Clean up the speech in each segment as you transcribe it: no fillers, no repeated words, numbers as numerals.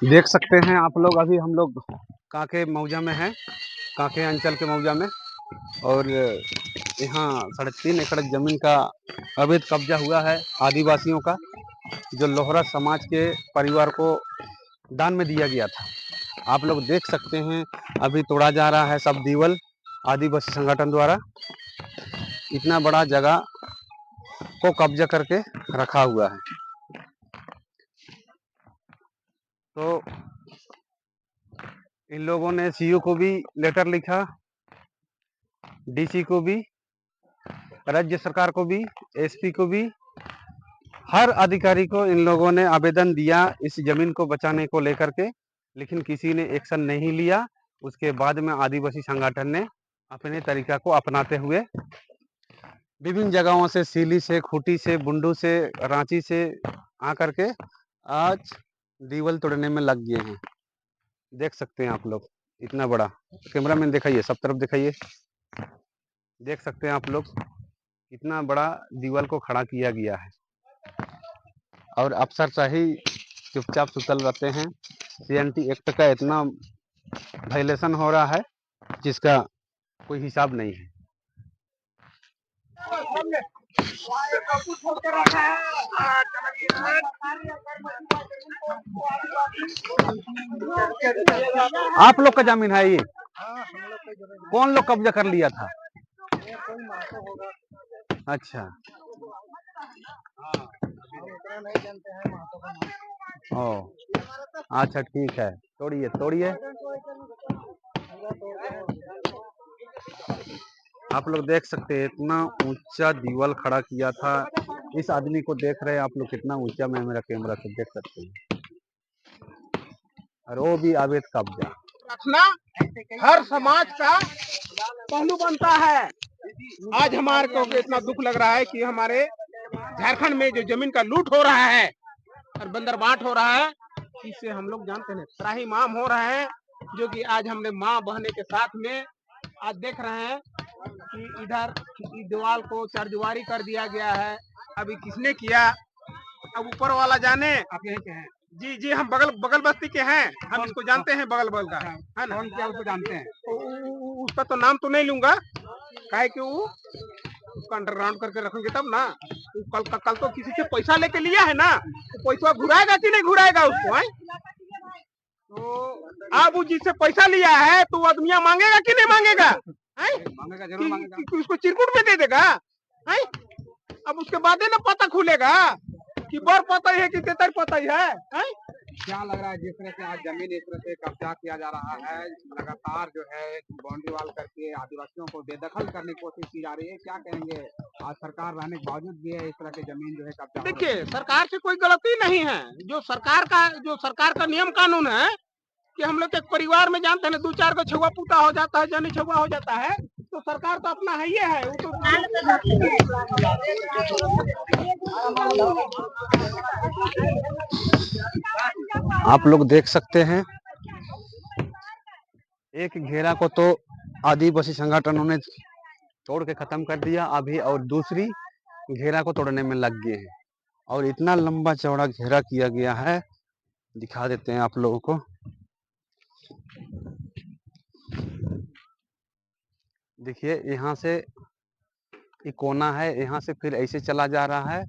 देख सकते हैं आप लोग, अभी हम लोग कांके मौजा में हैं, कांके अंचल के मौजा में। और यहाँ 3.5 एकड़ ज़मीन का अवैध कब्जा हुआ है आदिवासियों का, जो लोहरा समाज के परिवार को दान में दिया गया था। आप लोग देख सकते हैं, अभी तोड़ा जा रहा है सब दीवल आदिवासी संगठन द्वारा। इतना बड़ा जगह को कब्जा करके रखा हुआ है। तो इन लोगों ने सीओ को भी लेटर लिखा, डीसी को भी, राज्य सरकार को भी, एसपी को भी, हर अधिकारी को इन लोगों ने आवेदन दिया इस जमीन को बचाने को लेकर के, लेकिन किसी ने एक्शन नहीं लिया। उसके बाद में आदिवासी संगठन ने अपने तरीका को अपनाते हुए विभिन्न जगहों से, सीली से, खूटी से, बुंडू से, रांची से आकर के आज दीवल तोड़ने में लग गए हैं। देख सकते हैं आप लोग, इतना बड़ा। कैमरामैन दिखाइए, सब तरफ दिखाइए। देख सकते हैं आप लोग, इतना बड़ा दीवाल को खड़ा किया गया है और अफसरशाही चुपचाप सुतल रहते हैं। सीएनटी एक्ट का इतना वायलेशन हो रहा है जिसका कोई हिसाब नहीं है। आप लोग का जमीन है ये? कौन लोग कब्जा कर लिया था? अच्छा, ओ अच्छा, ठीक है, तोड़िए तोड़िए। आप लोग देख सकते हैं, इतना ऊंचा दीवाल खड़ा किया था। इस आदमी को देख रहे हैं आप लोग, कितना ऊंचा। मैं मेरा कैमरा से देख सकते हैं, और वो भी अवैध कब्जा। रखना हर समाज का पहलू बनता है। आज हमारे को इतना दुख लग रहा है कि हमारे झारखंड में जो जमीन का लूट हो रहा है और बंदरबाट हो रहा है, इससे हम लोग जानते हैं त्राहिमाम हो रहे हैं। जो कि आज हमने माँ बहने के साथ में आज देख रहे हैं कि इधर दीवार को चारदीवारी कर दिया गया है। अभी किसने किया, अब ऊपर वाला जाने। आप यहीं के हैं? जी जी, हम बगल बस्ती के हैं, हम इसको जानते हैं, बगल का है ना। कौन क्या उसको जानते हैं? उसका तो नाम तो नहीं लूंगा, काहे कि वो उसका अंडरग्राउंड करके रखेंगे तब ना। कल तो किसी से पैसा लेके लिया है ना, तो पैसा घुराएगा कि नहीं घुराएगा उसको है? तो अब वो जिससे पैसा लिया है तो वो आदमिया मांगेगा कि नहीं मांगेगा? मांगेगा, जरूर मांगेगा। कि उसको चिरकुट में दे देगा है? अब उसके बाद ना पता खुलेगा कि बर पता ही है कि तेतर पता ही है? क्या लग रहा है जिस तरह से आज जमीन इस तरह से कब्जा किया जा रहा है, लगातार जो है बाउंड्री वाल करके आदिवासियों को बेदखल करने की कोशिश की जा रही है, क्या कहेंगे? आज सरकार रहने के बावजूद भी है इस तरह की जमीन जो है कब्जा। देखिए, सरकार से कोई गलती नहीं है। जो सरकार का नियम कानून है कि हम लोग के परिवार में जानते हैं 2-4 को छुआ पुता हो जाता है, जनी छुआ हो जाता है, तो सरकार तो अपना है ही है। वो तो आप लोग देख सकते हैं, एक घेरा को तो आदिवासी संगठनों ने तोड़ के खत्म कर दिया अभी, और दूसरी घेरा को तोड़ने में लग गए हैं। और इतना लंबा चौड़ा घेरा किया गया है, दिखा देते हैं आप लोगों को। देखिए, यहाँ से एक कोना है, यहाँ से फिर ऐसे चला जा रहा है।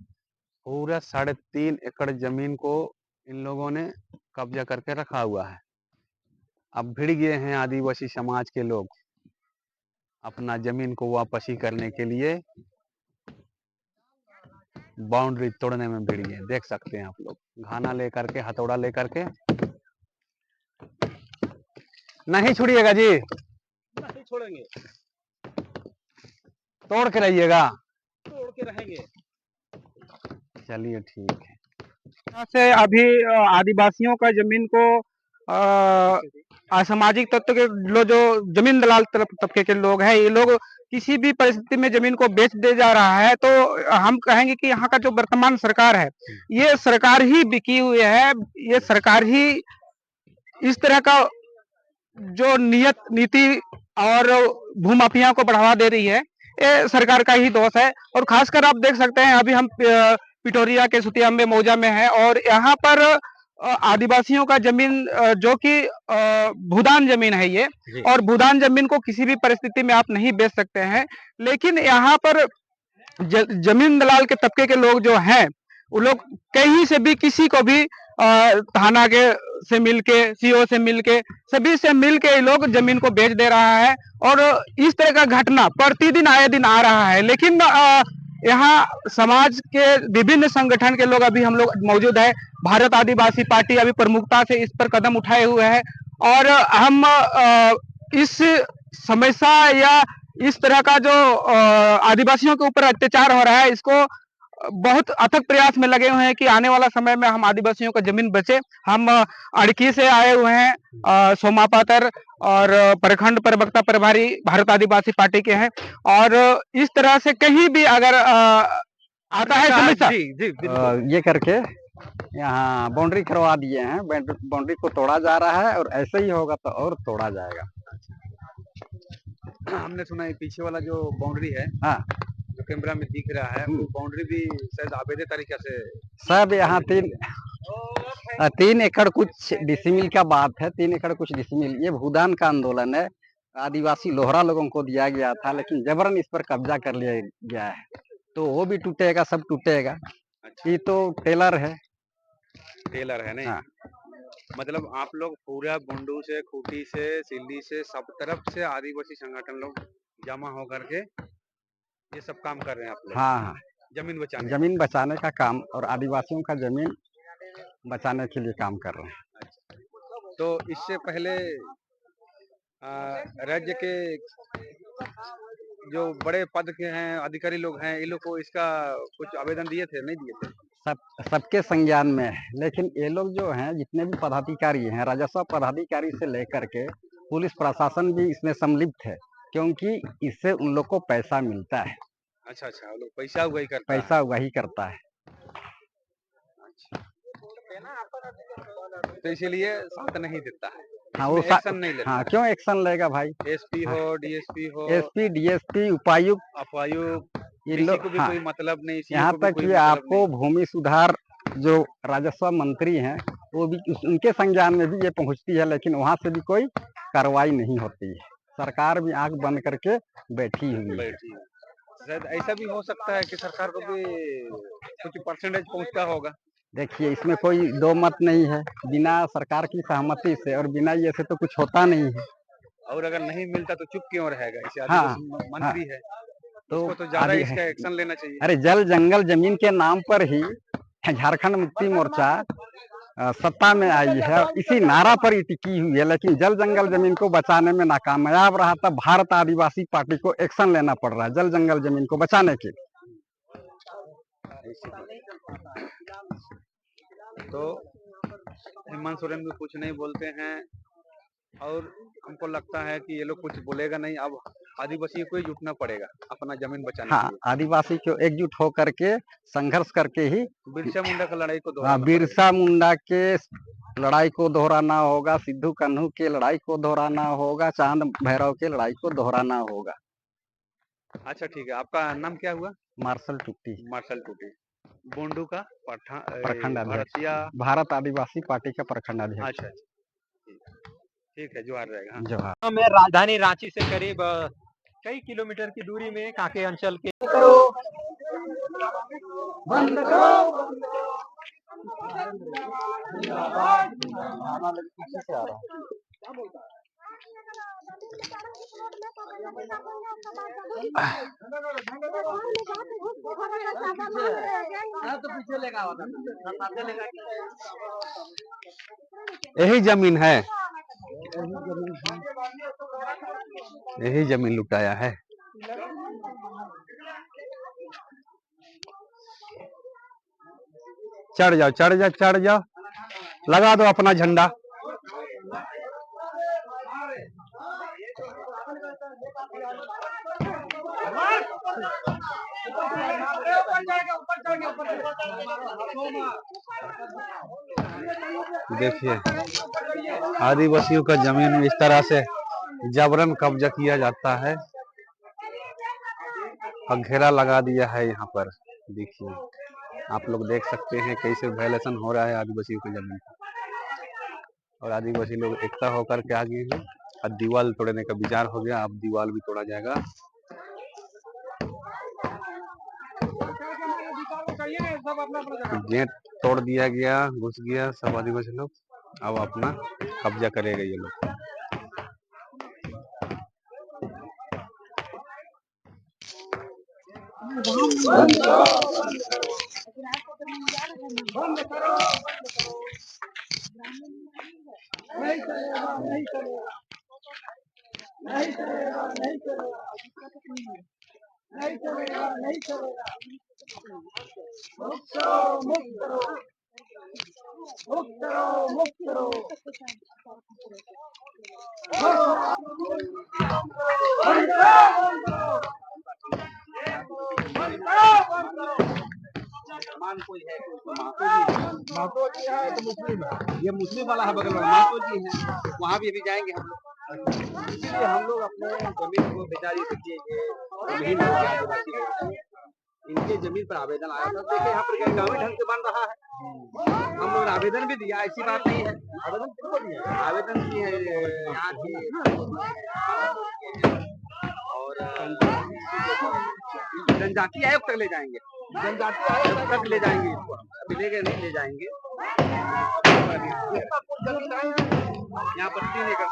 पूरा 3.5 एकड़ जमीन को इन लोगों ने कब्जा करके रखा हुआ है। अब भिड़ गए हैं आदिवासी समाज के लोग अपना जमीन को वापसी करने के लिए, बाउंड्री तोड़ने में भिड़ गए। देख सकते हैं आप लोग, घाना लेकर के, हथौड़ा लेकर के। नहीं छोड़िएगा जी, नहीं छोड़ेंगे, तोड़ के रहिएगा। तोड़ के रहेंगे। चलिए ठीक है। से अभी आदिवासियों का जमीन को असामाजिक तत्व के लोग, जो जमीन दलाल तबके के लोग हैं, ये लोग किसी भी परिस्थिति में जमीन को बेच दे जा रहा है। तो हम कहेंगे कि यहाँ का जो वर्तमान सरकार है, ये सरकार ही बिकी हुई है। ये सरकार ही इस तरह का जो नीति और भूमाफिया को बढ़ावा दे रही है, ये सरकार का ही दोष है। और खासकर आप देख सकते हैं, अभी हम पिटोरिया के सुतियाम्बे मौजा में है, और यहाँ पर आदिवासियों का जमीन जो कि भूदान जमीन है ये, जी। और भूदान जमीन को किसी भी परिस्थिति में आप नहीं बेच सकते हैं। लेकिन यहाँ पर जमीन दलाल के तबके के लोग जो हैं, वो लोग कहीं से भी किसी को भी थाना के से मिलके, सीओ से मिलके, सभी से मिलके ये लोग जमीन को बेच दे रहा है। और इस तरह का घटना प्रतिदिन आए दिन आ रहा है। लेकिन यहाँ समाज के विभिन्न संगठन के लोग अभी हम लोग मौजूद है। भारत आदिवासी पार्टी अभी प्रमुखता से इस पर कदम उठाए हुए है, और हम इस समस्या या इस तरह का जो आदिवासियों के ऊपर अत्याचार हो रहा है, इसको बहुत अथक प्रयास में लगे हुए हैं कि आने वाला समय में हम आदिवासियों का जमीन बचे। हम अड़की से आए हुए हैं, सोमा पातर, और प्रखंड प्रवक्ता प्रभारी भारत आदिवासी पार्टी के हैं। और इस तरह से कहीं भी अगर आता है समस्या, जी जी ये करके यहाँ बाउंड्री करवा दिए हैं। बाउंड्री को तोड़ा जा रहा है और ऐसे ही होगा तो और तोड़ा जाएगा। हमने सुना है पीछे वाला जो बाउंड्री है, हाँ, जो कैमरा में दिख रहा है, वो बाउंड्री भी शायद अवैध तरीके से सब यहाँ 3 एकड़ कुछ डिसमिल का बात है। 3 एकड़ कुछ डिसमिल ये भूदान का आंदोलन है। आदिवासी लोहरा लोगों को दिया गया था, लेकिन जबरन इस पर कब्जा कर लिया गया है। तो वो भी टूटेगा, सब टूटेगा। ये तो टेलर है। टेलर है नहीं। हाँ। मतलब आप लोग पूरा बुंडू से, खूंटी से, सिल्ली से, सब तरफ से आदिवासी संगठन लोग जमा होकर के ये सब काम कर रहे हैं आप लोग। हाँ हाँ, जमीन बचाने का काम और आदिवासियों का जमीन बचाने के लिए काम कर रहे हैं। तो इससे पहले राज्य के जो बड़े पद के हैं, अधिकारी लोग हैं, इन लोग को इसका कुछ आवेदन दिए थे, नहीं दिए थे? सबके संज्ञान में है, लेकिन ये लोग जो हैं, जितने भी पदाधिकारी हैं, राजस्व पदाधिकारी से लेकर के पुलिस प्रशासन भी इसमें सम्मिलित है, क्योंकि इससे उन लोग को पैसा मिलता है। अच्छा, वो लोग पैसा वही करता पैसा वही करता है। तो इसीलिए साथ नहीं देता है। हाँ, वो एक्शन नहीं लेता। हाँ, क्यों एक्शन लेगा भाई? एसपी हो, डीएसपी हो, एसपी, डीएसपी, उपायुक्त, ये लोग को भी कोई मतलब नहीं। यहाँ तक कि आपको भूमि सुधार जो राजस्व मंत्री हैं, वो भी उनके संज्ञान में भी ये पहुंचती है, लेकिन वहां से भी कोई कार्रवाई नहीं होती है। सरकार भी आंख बंद करके बैठी हुई है। शायद ऐसा भी हो सकता है कि सरकार को भी कुछ परसेंटेज पहुंचता होगा। देखिए, इसमें कोई दो मत नहीं है। बिना सरकार की सहमति से और बिना ये से तो कुछ होता नहीं है। और अगर नहीं मिलता तो चुप क्यों रहेगा? इसे मंत्री है तो ज्यादा इसका एक्शन लेना चाहिए। अरे, जल जंगल जमीन के नाम पर ही झारखंड मुक्ति मोर्चा सत्ता में आई है, इसी नारा पर ही टिकी हुई है। लेकिन जल जंगल जमीन को बचाने में नाकामयाब रहा, तब भारत आदिवासी पार्टी को एक्शन लेना पड़ रहा है जल जंगल जमीन को बचाने के लिए। तो हेमंत सोरेन भी कुछ नहीं बोलते हैं, और हमको लगता है कि ये लोग कुछ बोलेगा नहीं। अब आदिवासी को ही जुटना पड़ेगा अपना जमीन बचाने के लिए। आदिवासी को एकजुट होकर के संघर्ष करके ही बिरसा मुंडा का लड़ाई को बिरसा मुंडा के लड़ाई को दोहराना होगा, सिद्धू कान्हू के लड़ाई को दोहराना होगा, चांद भैरव के लड़ाई को दोहराना होगा। अच्छा, ठीक है। आपका नाम क्या हुआ? मार्शल टूटी। बुंडू का प्रखंड अध्यक्ष, भारत आदिवासी पार्टी का प्रखंड अध्यक्ष। अच्छा, ठीक है, जोहार रहेगा। जोहार। में राजधानी रांची से करीब कई किलोमीटर की दूरी में कांके अंचल के यही जमीन है, यही जमीन लुटाया है। चढ़ जाओ, लगा दो अपना झंडा। देखिए, आदिवासियों का जमीन इस तरह से जबरन कब्जा किया जाता है और घेरा लगा दिया है यहाँ पर। देखिए, आप लोग देख सकते हैं कैसे वायलेशन हो रहा है आदिवासियों की जमीन का। और आदिवासी लोग एकता होकर के आ गए हैं। अब दीवार तोड़ने का विचार हो गया, अब दीवार भी तोड़ा जाएगा। गेट तोड़ दिया गया, घुस गया सब आदिवासी लोग। अब अपना कब्जा करेगा ये लोग। महतो जी है तो मुस्लिम है, ये मुस्लिम वाला है बगल वाला महतो जी है, वहाँ भी अभी जाएंगे हम लोग। इसलिए हम लोग अपने जमीन को बेचारी देखिए ये जमीन आदिवासी लोग, इनके जमीन पर आवेदन आया था। देखिए यहाँ पर गाँवी ढंग से बन रहा है, हम लोग आवेदन भी दिया, ऐसी बात नहीं है। आवेदन किसको दिया? आवेदन दिए है यहाँ की और जनजाति आयोग तक ले जाएंगे, जनजाति आयोग तक ले जाएंगे इसको, अभी नहीं ले जाएंगे। यहाँ पर 3 एकड़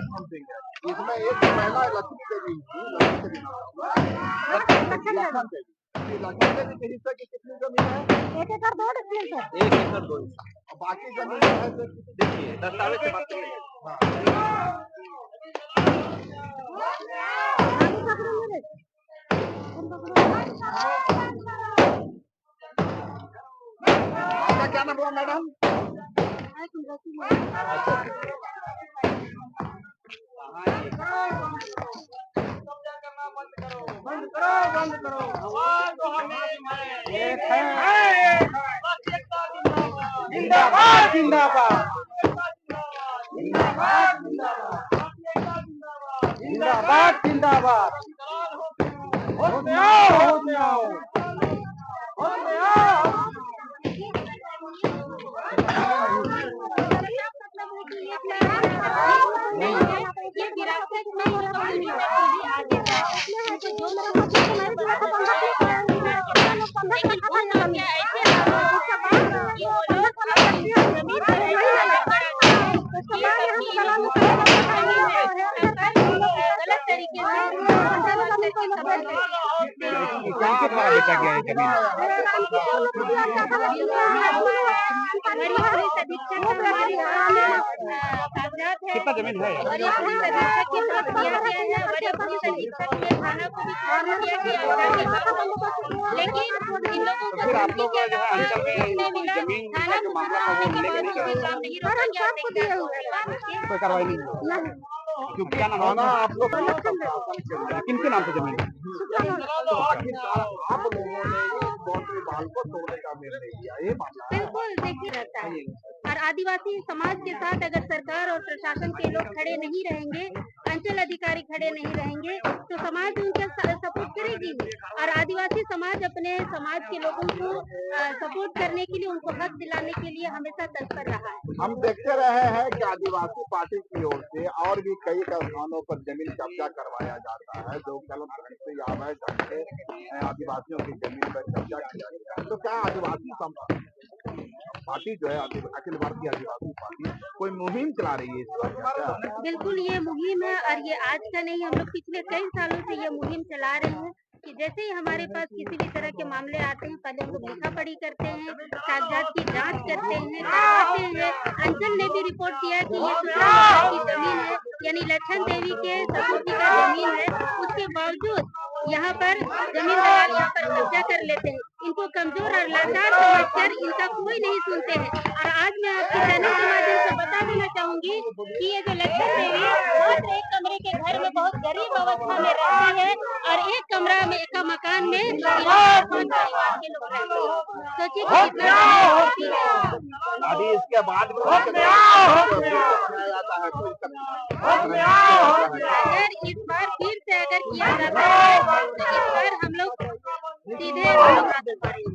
समथिंग है, इसमें एक महिला लक्ष्मी देवी लक्ष्मी देवी के हिस्से की कितनी जमीन है? 1 एकड़ 2 बाकी जमीन है देखिए दस्तावेज से बात करेंगे। आपका क्या नाम हुआ मैडम? बंद करो जिंदाबाद जिंदाबाद जिंदाबाद जिंदाबाद। होश में आओ, होश में आओ, होश में आओ। बेचा गया है जमीन। कितना जमीन है? लेकिन इन लोगों को आप लोग जो है अंचल में जमीन का मामला का वो लेके नहीं कोई कार्रवाई नहीं, क्यों क्या नाम है आप लोग? किनके नाम पे जमीन? तो आखिरकार आप लोगों ने बाउंड्री वाल को तोड़ने का निर्णय किया, ये मामला बिल्कुल देखिए रहता है। और आदिवासी समाज के साथ अगर सरकार और प्रशासन के लोग खड़े नहीं रहेंगे, अंचल अधिकारी खड़े नहीं रहेंगे, तो समाज उनका सपोर्ट करेगी। और आदिवासी समाज अपने समाज के लोगों को सपोर्ट करने के लिए, उनको हक दिलाने के लिए हमेशा तत्पर रहा है। हम देखते रहे हैं कि आदिवासी पार्टी की ओर से और भी कई स्थानों पर जमीन कब्जा करवाया जाता है, जो गलत ढंग से या अवैध ढंग से आदिवासियों की जमीन पर कब्जा किया गया है। तो क्या आदिवासी पार्टी जो है अखिल भारतीय आदिवासी पार्टी कोई मुहिम चला रही है इस बार? बिल्कुल ये मुहिम है, और ये आज का नहीं, हम लोग पिछले कई सालों से ये मुहिम चला रहे हैं कि जैसे ही हमारे पास किसी भी तरह के मामले आते हैं, पहले हम लोग लिखा पढ़ी करते हैं, कागजात की जांच करते हैं, करवाते हैं। अंचल ने भी रिपोर्ट दिया कि ये की जमीन है, यानी लखन देवी के ससुर जी का जमीन है, उसके बावजूद यहाँ पर जमींदार यहाँ पर कब्जा कर लेते हैं। इनको कमजोर और लाचार समझकर इनका कोई नहीं सुनते हैं। और आज मैं आपके चैनल के माध्यम से बता देना चाहूंगी कि ये जो लखन देवी मात्र 1 कमरे के घर में बहुत गरीब अवस्था में रहती है, और 1 कमरा में एक मकान में परिवार के लोग रहते हैं। सोचिए अभी इसके बाद अगर इस बार फिर से अगर किया जाता है तो इस बार हम लोग सीधे हाथ बढ़ेंगे।